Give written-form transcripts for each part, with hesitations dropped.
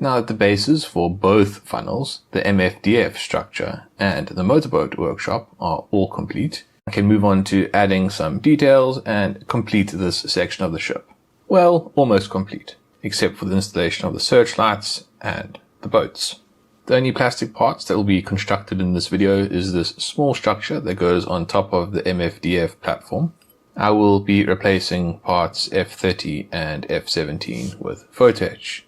Now that the bases for both funnels, the MFDF structure and the motorboat workshop, are all complete, I can move on to adding some details and complete this section of the ship. Well, almost complete, except for the installation of the searchlights and the boats. The only plastic parts that will be constructed in this video is this small structure that goes on top of the MFDF platform. I will be replacing parts F30 and F17 with photo etch.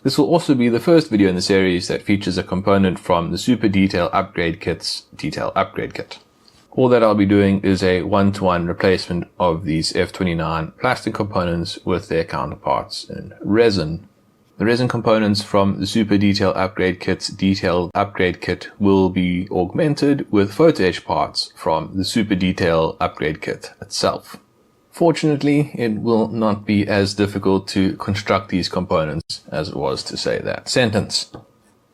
This will also be the first video in the series that features a component from the Super Detail Upgrade Kit's Detail Upgrade Kit. All that I'll be doing is a one-to-one replacement of these F29 plastic components with their counterparts in resin. The resin components from the Super Detail Upgrade Kit's Detail Upgrade Kit will be augmented with photo etch parts from the Super Detail Upgrade Kit itself. Fortunately, it will not be as difficult to construct these components as it was to say that sentence.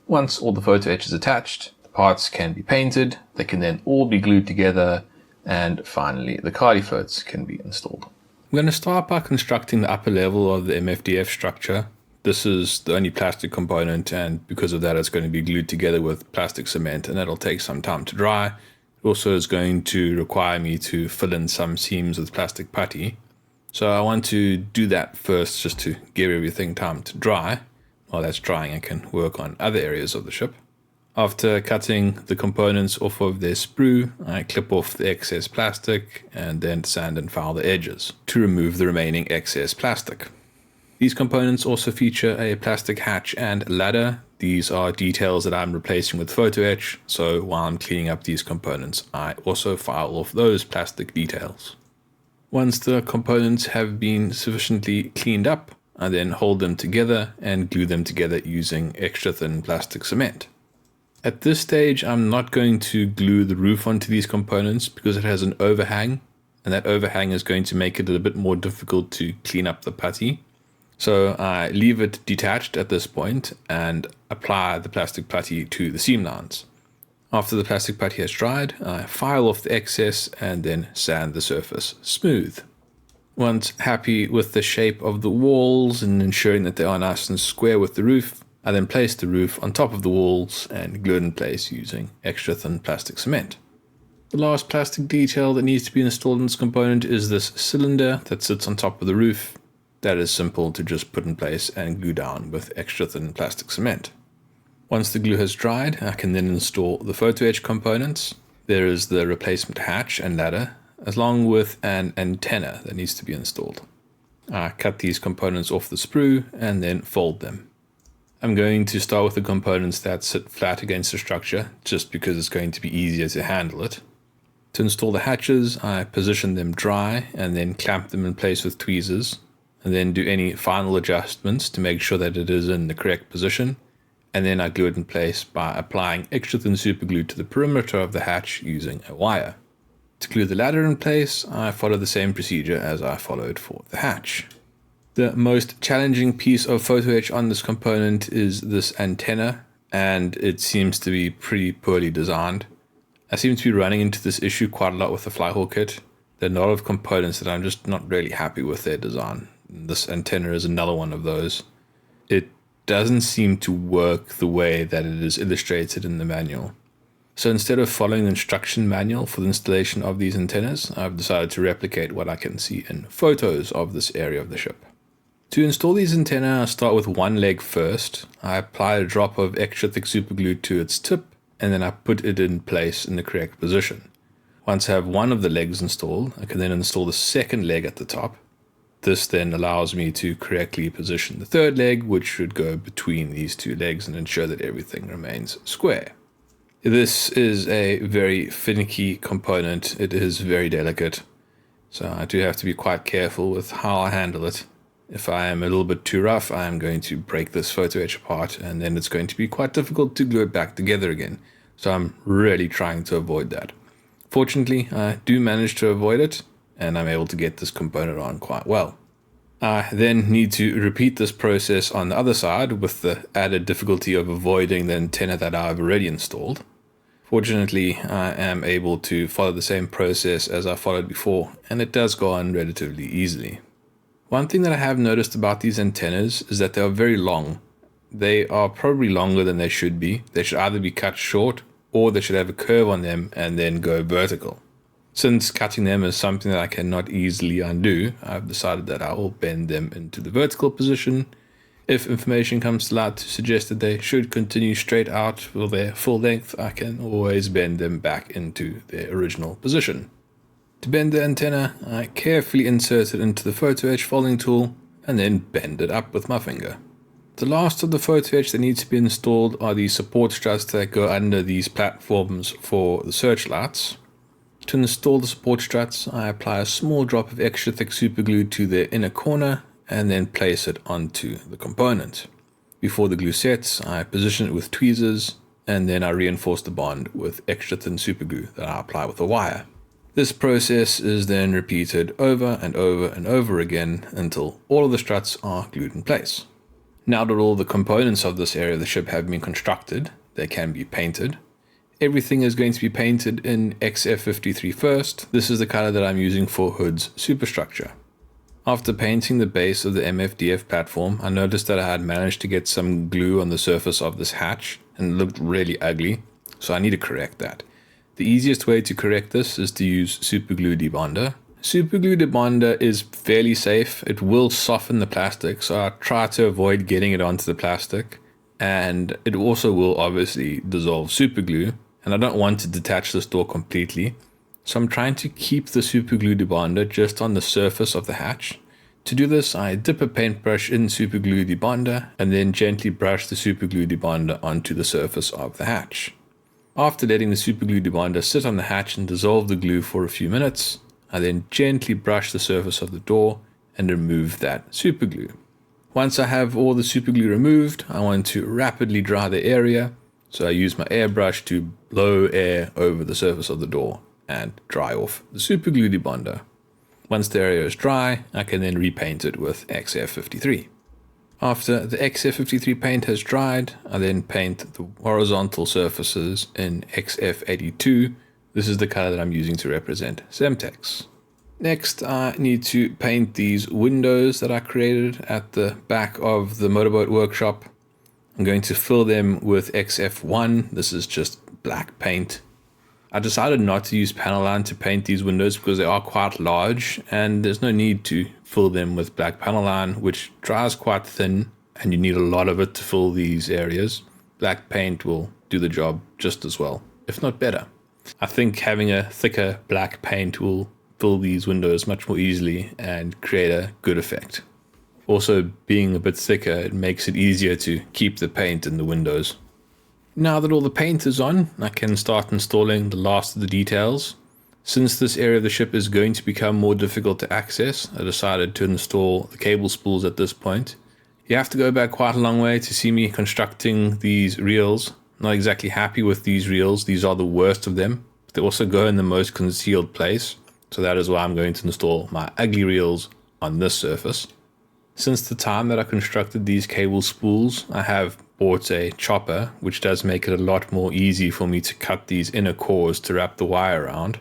Once all the photo etch is attached, the parts can be painted, they can then all be glued together, and finally the cardi floats can be installed. I'm going to start by constructing the upper level of the MFDF structure. This is the only plastic component, and because of that it's going to be glued together with plastic cement, and that'll take some time to dry. Also is going to require me to fill in some seams with plastic putty. So I want to do that first just to give everything time to dry. While that's drying, I can work on other areas of the ship. After cutting the components off of their sprue, I clip off the excess plastic and then sand and file the edges to remove the remaining excess plastic. These components also feature a plastic hatch and ladder. These are details that I'm replacing with photo etch, so while I'm cleaning up these components, I also file off those plastic details. Once the components have been sufficiently cleaned up, I then hold them together and glue them together using extra thin plastic cement. At this stage, I'm not going to glue the roof onto these components because it has an overhang, and that overhang is going to make it a bit more difficult to clean up the putty. So I leave it detached at this point and apply the plastic putty to the seam lines. After the plastic putty has dried, I file off the excess and then sand the surface smooth. Once happy with the shape of the walls and ensuring that they are nice and square with the roof, I then place the roof on top of the walls and glue it in place using extra thin plastic cement. The last plastic detail that needs to be installed in this component is this cylinder that sits on top of the roof. That is simple to just put in place and glue down with extra thin plastic cement. Once the glue has dried, I can then install the photo etch components. There is the replacement hatch and ladder, along with an antenna that needs to be installed. I cut these components off the sprue and then fold them. I'm going to start with the components that sit flat against the structure, just because it's going to be easier to handle it. To install the hatches, I position them dry and then clamp them in place with tweezers, and then do any final adjustments to make sure that it is in the correct position, and then I glue it in place by applying extra thin super glue to the perimeter of the hatch using a wire. To glue the ladder in place, I follow the same procedure as I followed for the hatch. The most challenging piece of photo etch on this component is this antenna, and it seems to be pretty poorly designed. I seem to be running into this issue quite a lot with the FlyHawk kit. There are a lot of components that I'm just not really happy with their design. This antenna is another one of those. It doesn't seem to work the way that it is illustrated in the manual. So instead of following the instruction manual for the installation of these antennas, I've decided to replicate what I can see in photos of this area of the ship. To install these antennae, I start with one leg first. I apply a drop of extra thick super glue to its tip, and then I put it in place in the correct position. Once I have one of the legs installed, I can then install the second leg at the top. This then allows me to correctly position the third leg, which should go between these two legs and ensure that everything remains square. This is a very finicky component. It is very delicate, so I do have to be quite careful with how I handle it. If I am a little bit too rough, I am going to break this photo etch apart, and then it's going to be quite difficult to glue it back together again. So I'm really trying to avoid that. Fortunately, I do manage to avoid it, and I'm able to get this component on quite well. I then need to repeat this process on the other side with the added difficulty of avoiding the antenna that I've already installed. Fortunately, I am able to follow the same process as I followed before, and it does go on relatively easily. One thing that I have noticed about these antennas is that they are very long. they are probably longer than they should be. They should either be cut short or they should have a curve on them and then go vertical. Since cutting them is something that I cannot easily undo, I've decided that I will bend them into the vertical position. If information comes to light to suggest that they should continue straight out for their full length, I can always bend them back into their original position. To bend the antenna, I carefully insert it into the photo etch folding tool and then bend it up with my finger. The last of the photo etch that needs to be installed are the support struts that go under these platforms for the searchlights. To install the support struts, I apply a small drop of extra thick superglue to their inner corner and then place it onto the component. Before the glue sets, I position it with tweezers and then I reinforce the bond with extra thin superglue that I apply with a wire. This process is then repeated over and over and over again until all of the struts are glued in place. Now that all the components of this area of the ship have been constructed, they can be painted. Everything is going to be painted in XF53 first. This is the color that I'm using for Hood's superstructure. After painting the base of the MFDF platform, I noticed that I had managed to get some glue on the surface of this hatch and it looked really ugly, so I need to correct that. The easiest way to correct this is to use superglue debonder. Superglue debonder is fairly safe. It will soften the plastic, so I try to avoid getting it onto the plastic, and it also will obviously dissolve superglue, and I don't want to detach this door completely. So I'm trying to keep the superglue debonder just on the surface of the hatch. To do this, I dip a paintbrush in superglue debonder and then gently brush the superglue debonder onto the surface of the hatch. After letting the superglue debonder sit on the hatch and dissolve the glue for a few minutes, I then gently brush the surface of the door and remove that superglue. Once I have all the superglue removed, I want to rapidly dry the area, so I use my airbrush to blow air over the surface of the door and dry off the superglue debonder. Once the area is dry, I can then repaint it with XF53. After the XF53 paint has dried, I then paint the horizontal surfaces in XF82. This is the color that I'm using to represent Semtex. Next, I need to paint these windows that I created at the back of the motorboat workshop. I'm going to fill them with XF1. This is just black paint. I decided not to use panel line to paint these windows because they are quite large and there's no need to fill them with black panel line, which dries quite thin and you need a lot of it to fill these areas. Black paint will do the job just as well, if not better. I think having a thicker black paint will fill these windows much more easily and create a good effect. Also, being a bit thicker, it makes it easier to keep the paint in the windows. Now that all the paint is on, I can start installing the last of the details. Since this area of the ship is going to become more difficult to access, I decided to install the cable spools at this point. You have to go back quite a long way to see me constructing these reels. Not exactly happy with these reels. These are the worst of them. They also go in the most concealed place. So that is why I'm going to install my ugly reels on this surface. Since the time that I constructed these cable spools, I have bought a chopper, which does make it a lot more easy for me to cut these inner cores to wrap the wire around.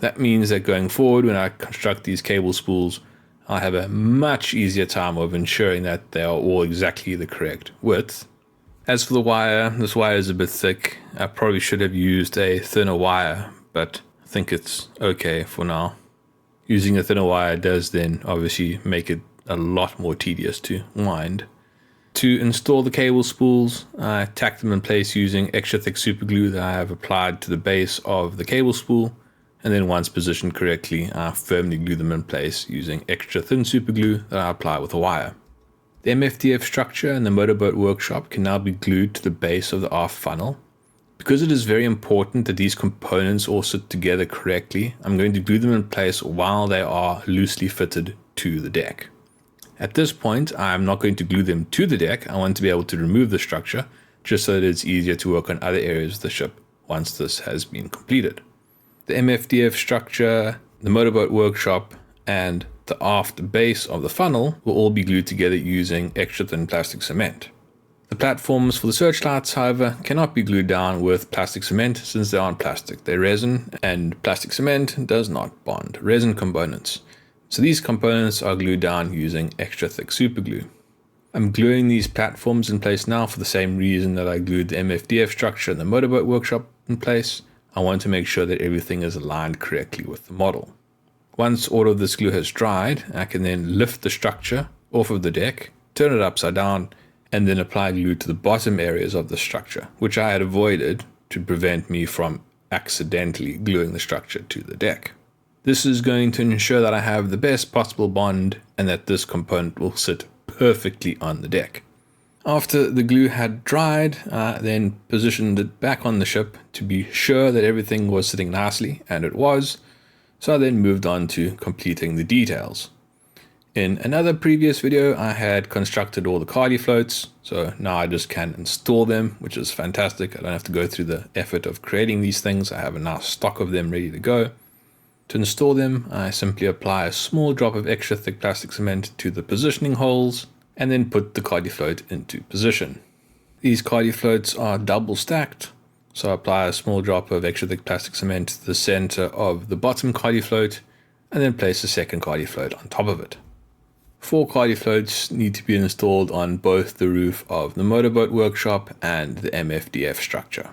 That means that going forward, when I construct these cable spools, I'll have a much easier time of ensuring that they are all exactly the correct width. As for the wire, this wire is a bit thick. I probably should have used a thinner wire, but I think it's okay for now. Using a thinner wire does then obviously make it a lot more tedious to wind. To install the cable spools, I tack them in place using extra thick super glue that I have applied to the base of the cable spool, and then once positioned correctly, I firmly glue them in place using extra thin super glue that I apply with a wire. The MFDF structure and the motorboat workshop can now be glued to the base of the aft funnel. Because it is very important that these components all sit together correctly, I'm going to glue them in place while they are loosely fitted to the deck. At this point, I'm not going to glue them to the deck. I want to be able to remove the structure just so that it's easier to work on other areas of the ship once this has been completed. The MFDF structure, the motorboat workshop, and the aft base of the funnel will all be glued together using extra thin plastic cement. The platforms for the searchlights, however, cannot be glued down with plastic cement since they aren't plastic. They're resin, and plastic cement does not bond resin components. So these components are glued down using extra thick super glue. I'm gluing these platforms in place now for the same reason that I glued the MFDF structure and the motorboat workshop in place. I want to make sure that everything is aligned correctly with the model. Once all of this glue has dried, I can then lift the structure off of the deck, turn it upside down, and then apply glue to the bottom areas of the structure, which I had avoided to prevent me from accidentally gluing the structure to the deck. This is going to ensure that I have the best possible bond and that this component will sit perfectly on the deck. After the glue had dried, I then positioned it back on the ship to be sure that everything was sitting nicely, and it was, so I then moved on to completing the details. In another previous video, I had constructed all the cardi floats, so now I just can install them, which is fantastic. I don't have to go through the effort of creating these things. I have a nice stock of them ready to go. To install them, I simply apply a small drop of extra thick plastic cement to the positioning holes and then put the cardi float into position. These cardi floats are double stacked, so I apply a small drop of extra thick plastic cement to the center of the bottom cardi float and then place a second cardi float on top of it. 4 cardi floats need to be installed on both the roof of the motorboat workshop and the MFDF structure.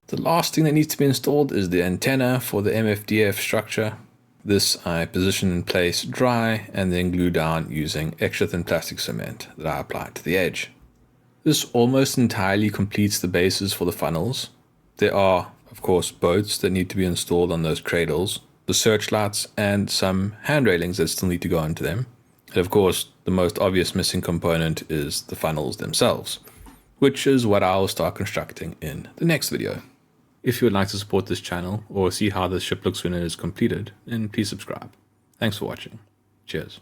The last thing that needs to be installed is the antenna for the MFDF structure. This I position in place dry and then glue down using extra thin plastic cement that I apply to the edge. This almost entirely completes the bases for the funnels. There are, of course, boats that need to be installed on those cradles, the searchlights, and some hand railings that still need to go onto them. And of course, the most obvious missing component is the funnels themselves, which is what I'll start constructing in the next video. If you would like to support this channel or see how this ship looks when it is completed, then please subscribe. Thanks for watching. Cheers.